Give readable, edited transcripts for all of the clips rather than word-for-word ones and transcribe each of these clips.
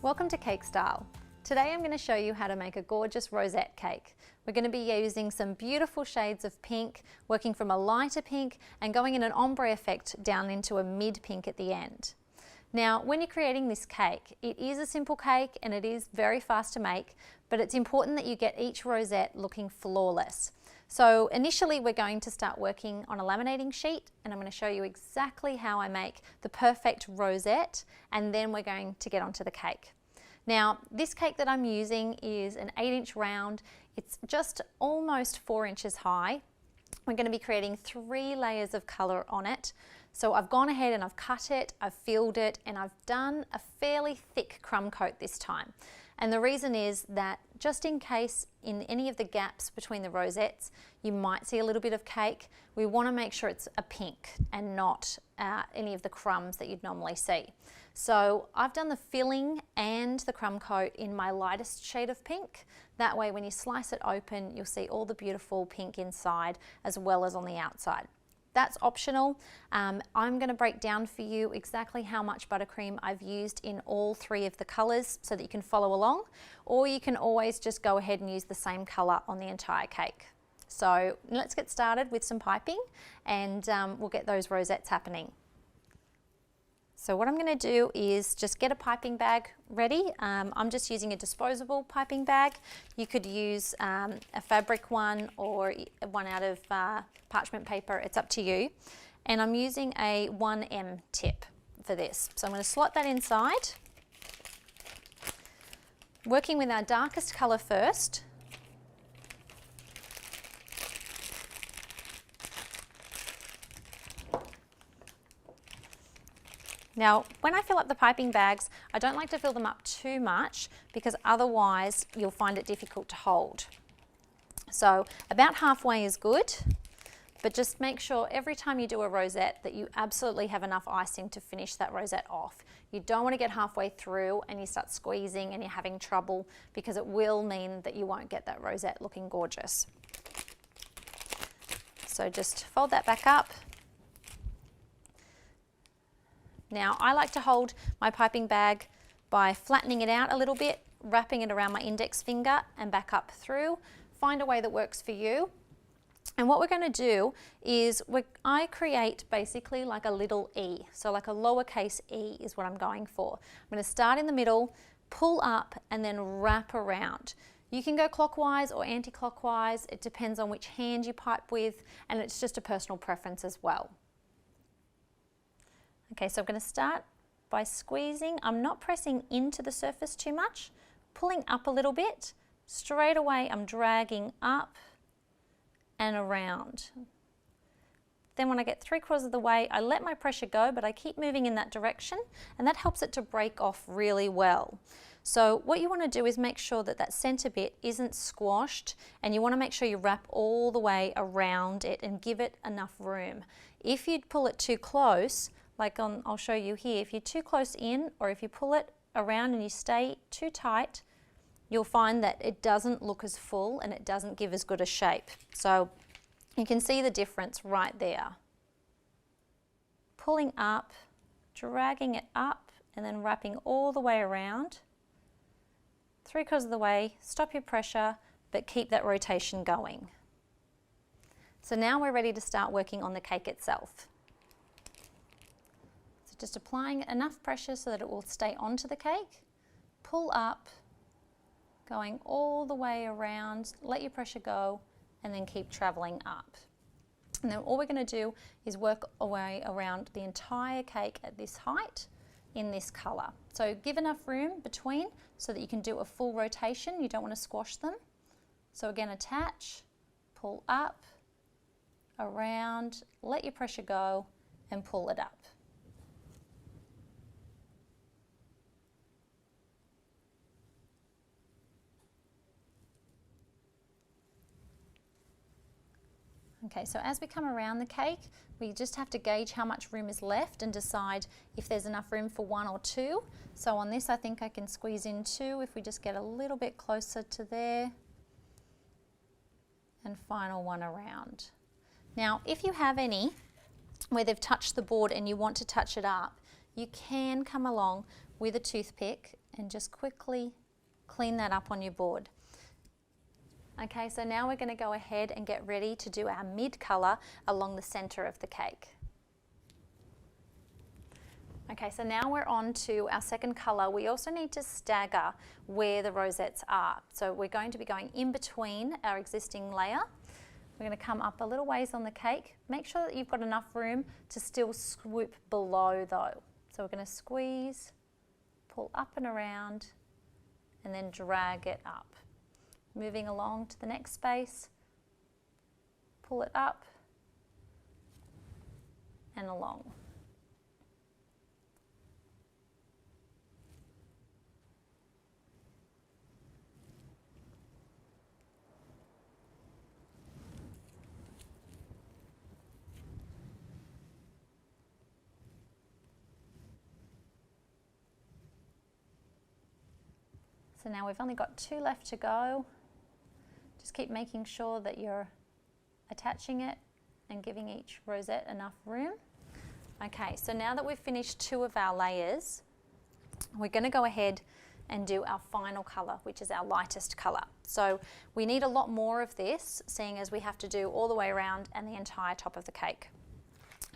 Welcome to Cake Style. Today I'm going to show you how to make a gorgeous rosette cake. We're going to be using some beautiful shades of pink, working from a lighter pink and going in an ombre effect down into a mid pink at the end. Now, when you're creating this cake, it is a simple cake and it is very fast to make, but it's important that you get each rosette looking flawless. So initially we're going to start working on a laminating sheet and I'm going to show you exactly how I make the perfect rosette, and then we're going to get onto the cake. Now, this cake that I'm using is an 8-inch round. It's just almost 4 inches high. We're going to be creating 3 layers of colour on it. So I've gone ahead and I've cut it, I've filled it, and I've done a fairly thick crumb coat this time. And the reason is that just in case in any of the gaps between the rosettes you might see a little bit of cake, we want to make sure it's a pink and not any of the crumbs that you'd normally see. So I've done the filling and the crumb coat in my lightest shade of pink. That way when you slice it open, you'll see all the beautiful pink inside as well as on the outside. That's optional. I'm going to break down for you exactly how much buttercream I've used in all 3 of the colours so that you can follow along, or you can always just go ahead and use the same colour on the entire cake. So let's get started with some piping and we'll get those rosettes happening. So what I'm going to do is just get a piping bag ready. I'm just using a disposable piping bag. You could use a fabric one or one out of parchment paper, it's up to you. And I'm using a 1M tip for this. So I'm going to slot that inside. Working with our darkest colour first. Now, when I fill up the piping bags, I don't like to fill them up too much because otherwise you'll find it difficult to hold. So about halfway is good, but just make sure every time you do a rosette that you absolutely have enough icing to finish that rosette off. You don't want to get halfway through and you start squeezing and you're having trouble, because it will mean that you won't get that rosette looking gorgeous. So just fold that back up. Now, I like to hold my piping bag by flattening it out a little bit, wrapping it around my index finger and back up through. Find a way that works for you. And what we're going to do is I create basically like a little E. So like a lowercase e is what I'm going for. I'm going to start in the middle, pull up and then wrap around. You can go clockwise or anti-clockwise. It depends on which hand you pipe with, and it's just a personal preference as well. Okay, so I'm going to start by squeezing. I'm not pressing into the surface too much, pulling up a little bit. Straight away I'm dragging up and around. Then when I get 3/4 of the way, I let my pressure go, but I keep moving in that direction, and that helps it to break off really well. So what you want to do is make sure that that center bit isn't squashed, and you want to make sure you wrap all the way around it and give it enough room. If you pull it too close, I'll show you here, if you're too close in or if you pull it around and you stay too tight, you'll find that it doesn't look as full and it doesn't give as good a shape. So you can see the difference right there. Pulling up, dragging it up and then wrapping all the way around. 3/4 of the way, stop your pressure, but keep that rotation going. So now we're ready to start working on the cake itself. Just applying enough pressure so that it will stay onto the cake. Pull up, going all the way around, let your pressure go, and then keep traveling up. And then all we're going to do is work our way around the entire cake at this height in this colour. So give enough room between so that you can do a full rotation. You don't want to squash them. So again, attach, pull up, around, let your pressure go, and pull it up. Okay, so as we come around the cake, we just have to gauge how much room is left and decide if there's enough room for 1 or 2. So on this, I think I can squeeze in 2 if we just get a little bit closer to there. And final one around. Now, if you have any where they've touched the board and you want to touch it up, you can come along with a toothpick and just quickly clean that up on your board. Okay, so now we're going to go ahead and get ready to do our mid colour along the centre of the cake. Okay, so now we're on to our second colour. We also need to stagger where the rosettes are. So we're going to be going in between our existing layer. We're going to come up a little ways on the cake. Make sure that you've got enough room to still swoop below though. So we're going to squeeze, pull up and around, and then drag it up. Moving along to the next space, pull it up and along. So now we've only got 2 left to go. Just keep making sure that you're attaching it and giving each rosette enough room. Okay, so now that we've finished 2 of our layers, we're going to go ahead and do our final colour, which is our lightest colour. So we need a lot more of this, seeing as we have to do all the way around and the entire top of the cake.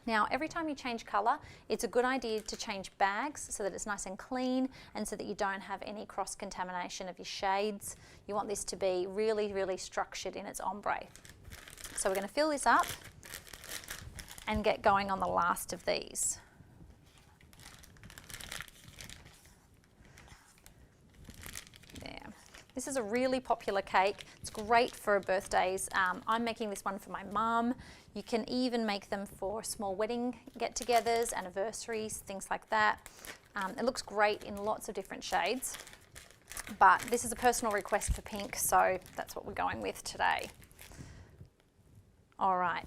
Now, every time you change colour, it's a good idea to change bags so that it's nice and clean and so that you don't have any cross-contamination of your shades. You want this to be really, really structured in its ombre. So we're going to fill this up and get going on the last of these. There. This is a really popular cake. It's great for birthdays. I'm making this one for my mum. You can even make them for small wedding get-togethers, anniversaries, things like that. It looks great in lots of different shades, but this is a personal request for pink, so that's what we're going with today. All right,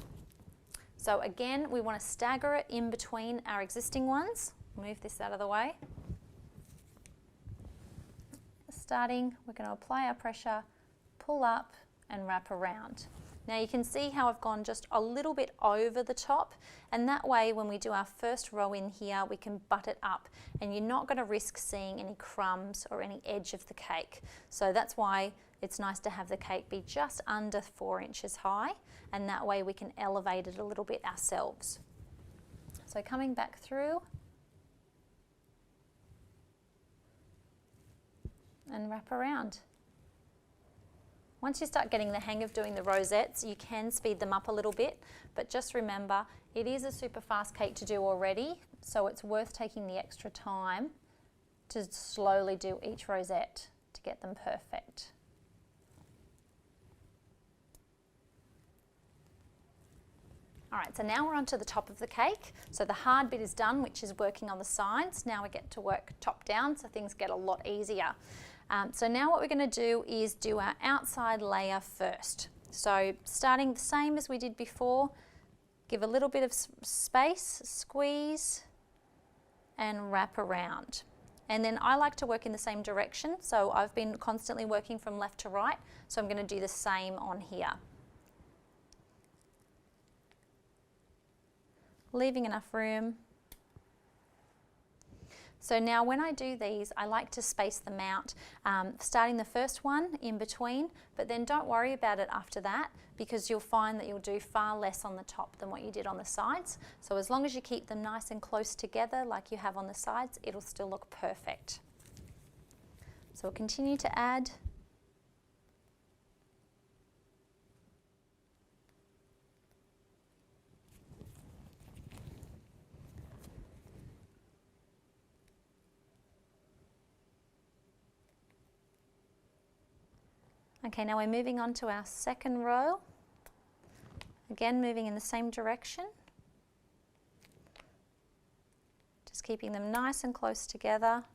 so again, we want to stagger it in between our existing ones. Move this out of the way. Starting, we're going to apply our pressure, pull up and wrap around. Now you can see how I've gone just a little bit over the top, and that way when we do our first row in here we can butt it up and you're not going to risk seeing any crumbs or any edge of the cake. So that's why it's nice to have the cake be just under 4 inches high, and that way we can elevate it a little bit ourselves. So coming back through and wrap around. Once you start getting the hang of doing the rosettes, you can speed them up a little bit, but just remember, it is a super fast cake to do already, so it's worth taking the extra time to slowly do each rosette to get them perfect. All right, so now we're onto the top of the cake. So the hard bit is done, which is working on the sides. Now we get to work top down, so things get a lot easier. So now what we're going to do is do our outside layer first. So starting the same as we did before, give a little bit of space, squeeze and wrap around. And then I like to work in the same direction, so I've been constantly working from left to right, so I'm going to do the same on here. Leaving enough room. So now when I do these, I like to space them out, starting the first one in between, but then don't worry about it after that, because you'll find that you'll do far less on the top than what you did on the sides. So as long as you keep them nice and close together like you have on the sides, it'll still look perfect. So we'll continue to add. Okay, now we're moving on to our second row. Again, moving in the same direction. Just keeping them nice and close together.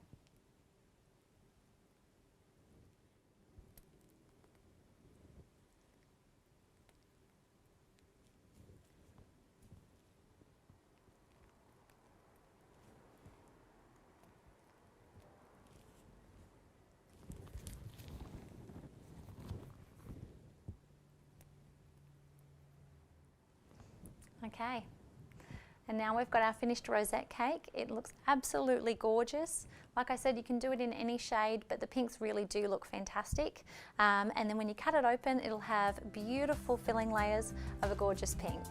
Okay, And now we've got our finished rosette cake. It looks absolutely gorgeous. Like I said, you can do it in any shade, but the pinks really do look fantastic. And then when you cut it open, it'll have beautiful filling layers of a gorgeous pink.